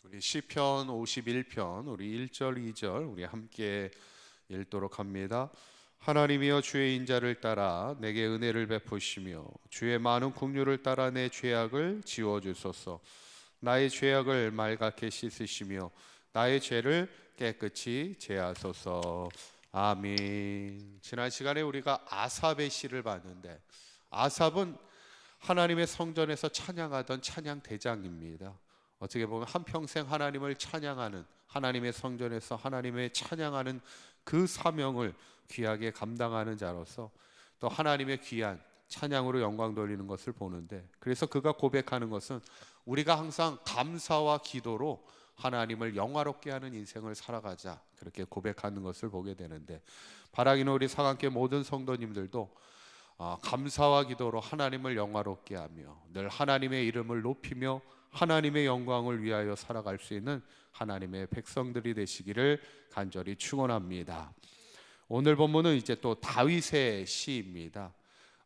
우리 시편 51편 우리 1절 2절 우리 함께 읽도록 합니다. 하나님이여 주의 인자를 따라 내게 은혜를 베푸시며 주의 많은 긍휼을 따라 내 죄악을 지워 주소서. 나의 죄악을 말갛게 씻으시며 나의 죄를 깨끗이 제하소서. 아멘. 지난 시간에 우리가 아삽의 시를 봤는데, 아삽은 하나님의 성전에서 찬양하던 찬양 대장입니다. 어떻게 보면 한평생 하나님을 찬양하는, 하나님의 성전에서 하나님의 찬양하는 그 사명을 귀하게 감당하는 자로서 또 하나님의 귀한 찬양으로 영광 돌리는 것을 보는데, 그래서 그가 고백하는 것은 우리가 항상 감사와 기도로 하나님을 영화롭게 하는 인생을 살아가자, 그렇게 고백하는 것을 보게 되는데, 바라기는 우리 사강교회 모든 성도님들도 감사와 기도로 하나님을 영화롭게 하며 늘 하나님의 이름을 높이며 하나님의 영광을 위하여 살아갈 수 있는 하나님의 백성들이 되시기를 간절히 축원합니다. 오늘 본문은 이제 또 다윗의 시입니다.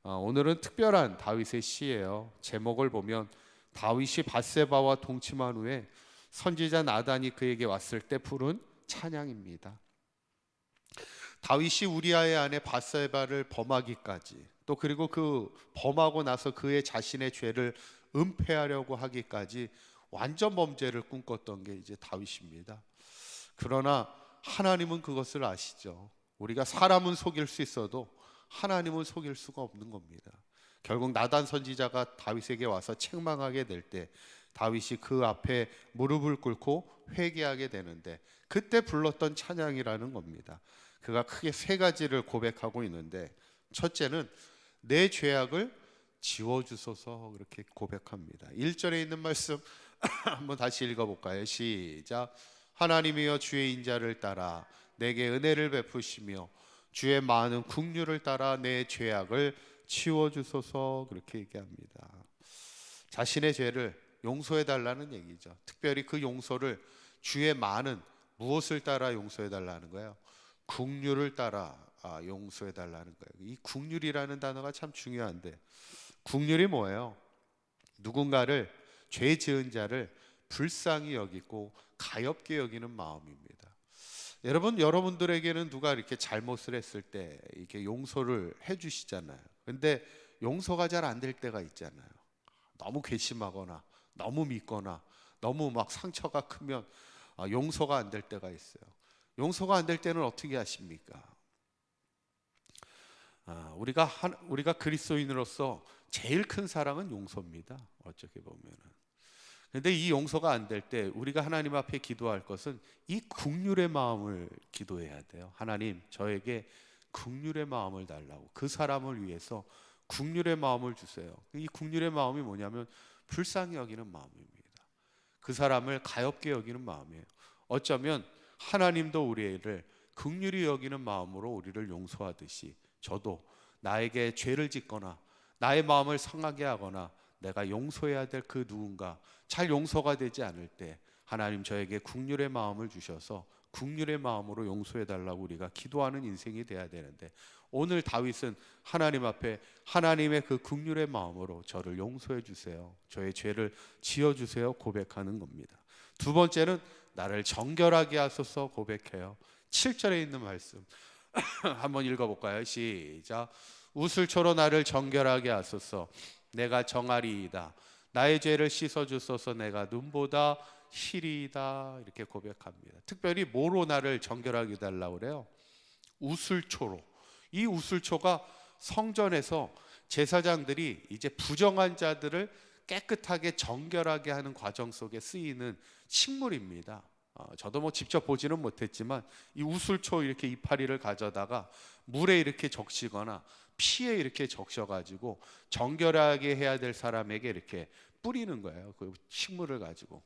오늘은 특별한 다윗의 시예요. 제목을 보면 다윗이 밧세바와 동침한 후에 선지자 나단이 그에게 왔을 때 부른 찬양입니다. 다윗이 우리아의 아내 밧세바를 범하기까지, 또 그리고 그 범하고 나서 그의 자신의 죄를 은폐하려고 하기까지 완전 범죄를 꿈꿨던 게 이제 다윗입니다. 그러나 하나님은 그것을 아시죠. 우리가 사람은 속일 수 있어도 하나님은 속일 수가 없는 겁니다. 결국 나단 선지자가 다윗에게 와서 책망하게 될 때 다윗이 그 앞에 무릎을 꿇고 회개하게 되는데, 그때 불렀던 찬양이라는 겁니다. 그가 크게 세 가지를 고백하고 있는데, 첫째는 내 죄악을 지워주소서, 그렇게 고백합니다. 1절에 있는 말씀 한번 다시 읽어볼까요? 시작. 하나님이여 주의 인자를 따라 내게 은혜를 베푸시며 주의 많은 긍휼을 따라 내 죄악을 치워주소서, 그렇게 얘기합니다. 자신의 죄를 용서해달라는 얘기죠. 특별히 그 용서를 주의 많은 무엇을 따라 용서해달라는 거예요? 긍휼을 따라 용서해달라는 거예요. 이 긍휼이라는 단어가 참 중요한데, 긍휼이 뭐예요? 누군가를, 죄 지은 자를 불쌍히 여기고 가엾게 여기는 마음입니다. 여러분들에게는 누가 이렇게 잘못을 했을 때 이렇게 용서를 해주시잖아요. 근데 용서가 잘 안 될 때가 있잖아요. 너무 괘씸하거나 너무 믿거나 너무 막 상처가 크면 용서가 안 될 때가 있어요. 용서가 안 될 때는 어떻게 하십니까? 우리가 그리스도인으로서 제일 큰 사랑은 용서입니다. 어떻게 보면은. 근데 이 용서가 안 될 때 우리가 하나님 앞에 기도할 것은 이 긍휼의 마음을 기도해야 돼요. 하나님, 저에게 긍휼의 마음을 달라고, 그 사람을 위해서 긍휼의 마음을 주세요. 이 긍휼의 마음이 뭐냐면 불쌍히 여기는 마음입니다. 그 사람을 가엾게 여기는 마음이에요. 어쩌면 하나님도 우리를 긍휼히 여기는 마음으로 우리를 용서하듯이, 저도 나에게 죄를 짓거나 나의 마음을 상하게 하거나 내가 용서해야 될 그 누군가 잘 용서가 되지 않을 때 하나님 저에게 긍휼의 마음을 주셔서 긍휼의 마음으로 용서해 달라고 우리가 기도하는 인생이 돼야 되는데, 오늘 다윗은 하나님 앞에 하나님의 그 긍휼의 마음으로 저를 용서해 주세요, 저의 죄를 지어 주세요 고백하는 겁니다. 두 번째는 나를 정결하게 하소서 고백해요. 7절에 있는 말씀 한번 읽어볼까요? 시작. 우슬초로 나를 정결하게 하소서. 내가 정하리이다. 나의 죄를 씻어주소서. 내가 눈보다 희리이다. 이렇게 고백합니다. 특별히 뭐로 나를 정결하게 해달라고 그래요? 우슬초로. 이 우슬초가 성전에서 제사장들이 이제 부정한 자들을 깨끗하게 정결하게 하는 과정 속에 쓰이는 식물입니다. 저도 뭐 직접 보지는 못했지만 이 우슬초 이렇게 이파리를 가져다가 물에 이렇게 적시거나 피에 이렇게 적셔가지고 정결하게 해야 될 사람에게 이렇게 뿌리는 거예요. 그 식물을 가지고.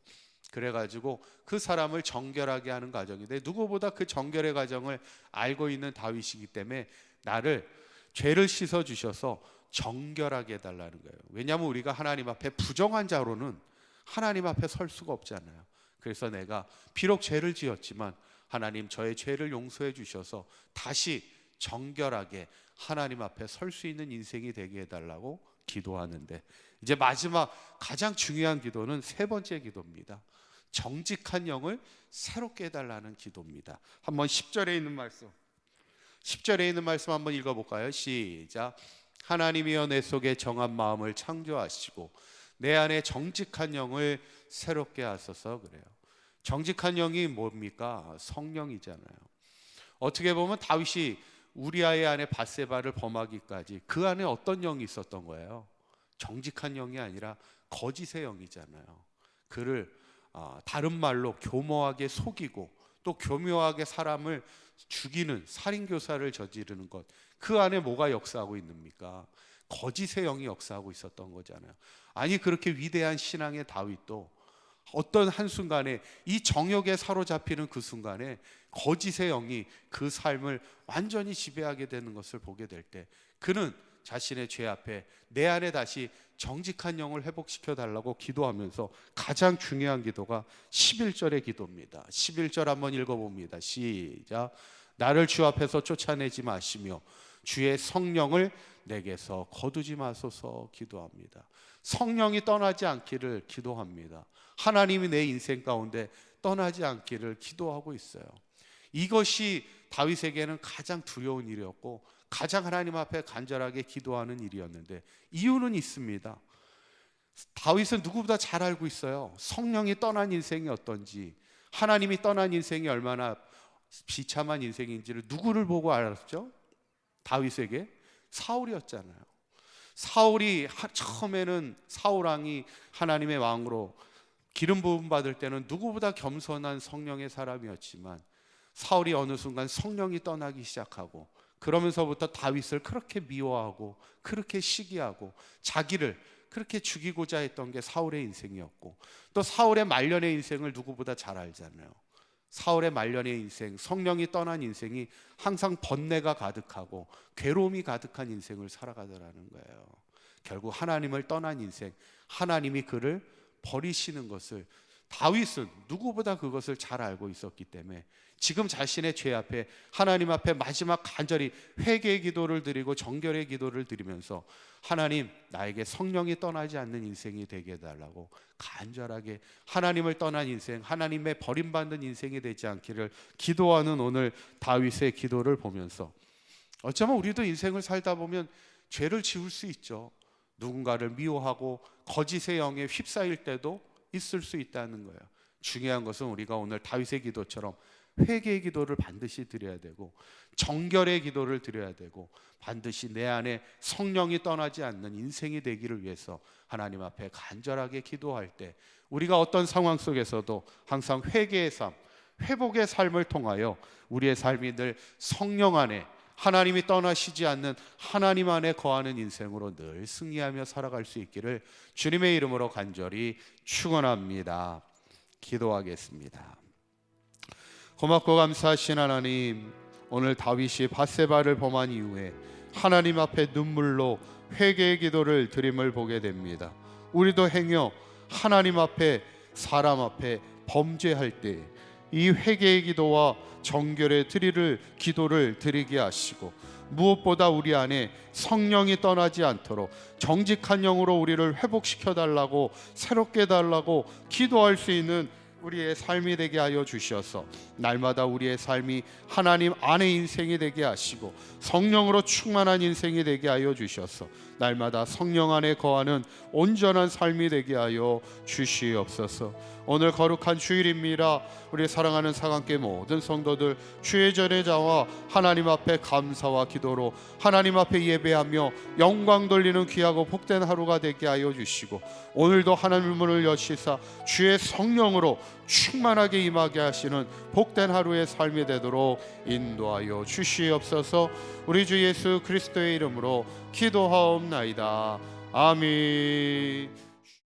그래가지고 그 사람을 정결하게 하는 과정인데, 누구보다 그 정결의 과정을 알고 있는 다윗이기 때문에 나를, 죄를 씻어 주셔서 정결하게 해달라는 거예요. 왜냐하면 우리가 하나님 앞에 부정한 자로는 하나님 앞에 설 수가 없잖아요. 그래서 내가 비록 죄를 지었지만 하나님 저의 죄를 용서해 주셔서 다시 정결하게 하나님 앞에 설 수 있는 인생이 되게 해달라고 기도하는데, 이제 마지막 가장 중요한 기도는 세 번째 기도입니다. 정직한 영을 새롭게 해달라는 기도입니다. 한번 10절에 있는 말씀, 10절에 있는 말씀 한번 읽어볼까요? 시작. 하나님이여 내 속에 정한 마음을 창조하시고 내 안에 정직한 영을 새롭게 하소서. 그래요. 정직한 영이 뭡니까? 성령이잖아요. 어떻게 보면 다윗이 우리아의 아내 밧세바를 범하기까지 그 안에 어떤 영이 있었던 거예요? 정직한 영이 아니라 거짓의 영이잖아요. 그를 다른 말로 교모하게 속이고 또 교묘하게 사람을 죽이는 살인교사를 저지르는 것, 그 안에 뭐가 역사하고 있습니까? 거짓의 영이 역사하고 있었던 거잖아요. 아니 그렇게 위대한 신앙의 다윗도 어떤 한순간에 이 정욕에 사로잡히는 그 순간에 거짓의 영이 그 삶을 완전히 지배하게 되는 것을 보게 될 때 그는 자신의 죄 앞에 내 안에 다시 정직한 영을 회복시켜 달라고 기도하면서 가장 중요한 기도가 11절의 기도입니다. 11절 한번 읽어봅니다. 시작. 나를 주 앞에서 쫓아내지 마시며 주의 성령을 내게서 거두지 마소서. 기도합니다. 성령이 떠나지 않기를 기도합니다. 하나님이 내 인생 가운데 떠나지 않기를 기도하고 있어요. 이것이 다윗에게는 가장 두려운 일이었고 가장 하나님 앞에 간절하게 기도하는 일이었는데 이유는 있습니다. 다윗은 누구보다 잘 알고 있어요. 성령이 떠난 인생이 어떤지, 하나님이 떠난 인생이 얼마나 비참한 인생인지를 누구를 보고 알았죠? 다윗에게 사울이었잖아요. 사울이 처음에는 사울 왕이 하나님의 왕으로 기름 부음 받을 때는 누구보다 겸손한 성령의 사람이었지만 사울이 어느 순간 성령이 떠나기 시작하고 그러면서부터 다윗을 그렇게 미워하고 그렇게 시기하고 자기를 그렇게 죽이고자 했던 게 사울의 인생이었고 또 사울의 말년의 인생을 누구보다 잘 알잖아요. 사울의 말년의 인생, 성령이 떠난 인생이 항상 번뇌가 가득하고 괴로움이 가득한 인생을 살아가더라는 거예요. 결국 하나님을 떠난 인생, 하나님이 그를 버리시는 것을 다윗은 누구보다 그것을 잘 알고 있었기 때문에 지금 자신의 죄 앞에 하나님 앞에 마지막 간절히 회개의 기도를 드리고 정결의 기도를 드리면서 하나님 나에게 성령이 떠나지 않는 인생이 되게 해달라고 간절하게 하나님을 떠난 인생, 하나님의 버림받는 인생이 되지 않기를 기도하는 오늘 다윗의 기도를 보면서 어쩌면 우리도 인생을 살다 보면 죄를 지을 수 있죠. 누군가를 미워하고 거짓의 영에 휩싸일 때도 있을 수 있다는 거예요. 중요한 것은 우리가 오늘 다윗의 기도처럼 회개의 기도를 반드시 드려야 되고 정결의 기도를 드려야 되고 반드시 내 안에 성령이 떠나지 않는 인생이 되기를 위해서 하나님 앞에 간절하게 기도할 때 우리가 어떤 상황 속에서도 항상 회개의 삶, 회복의 삶을 통하여 우리의 삶이 늘 성령 안에 하나님이 떠나시지 않는 하나님 안에 거하는 인생으로 늘 승리하며 살아갈 수 있기를 주님의 이름으로 간절히 축원합니다. 기도하겠습니다. 고맙고 감사하신 하나님, 오늘 다윗이 밧세바를 범한 이후에 하나님 앞에 눈물로 회개의 기도를 드림을 보게 됩니다. 우리도 행여 하나님 앞에 사람 앞에 범죄할 때 이 회개의 기도와 정결의 기도를 드리게 하시고 무엇보다 우리 안에 성령이 떠나지 않도록 정직한 영으로 우리를 회복시켜 달라고 새롭게 해달라고 기도할 수 있는 우리의 삶이 되게 하여 주셔서 날마다 우리의 삶이 하나님 안의 인생이 되게 하시고 성령으로 충만한 인생이 되게 하여 주셔서 날마다 성령 안에 거하는 온전한 삶이 되게 하여 주시옵소서. 오늘 거룩한 주일입니다. 우리 사랑하는 사랑교회 모든 성도들 주의 전에 나와 하나님 앞에 감사와 기도로 하나님 앞에 예배하며 영광 돌리는 귀하고 복된 하루가 되게 하여 주시고 오늘도 하나님 문을 여시사 주의 성령으로 충만하게 임하게 하시는 복된 하루의 삶이 되도록 인도하여 주시옵소서. 우리 주 예수 그리스도의 이름으로 기도하옵나이다. 아멘.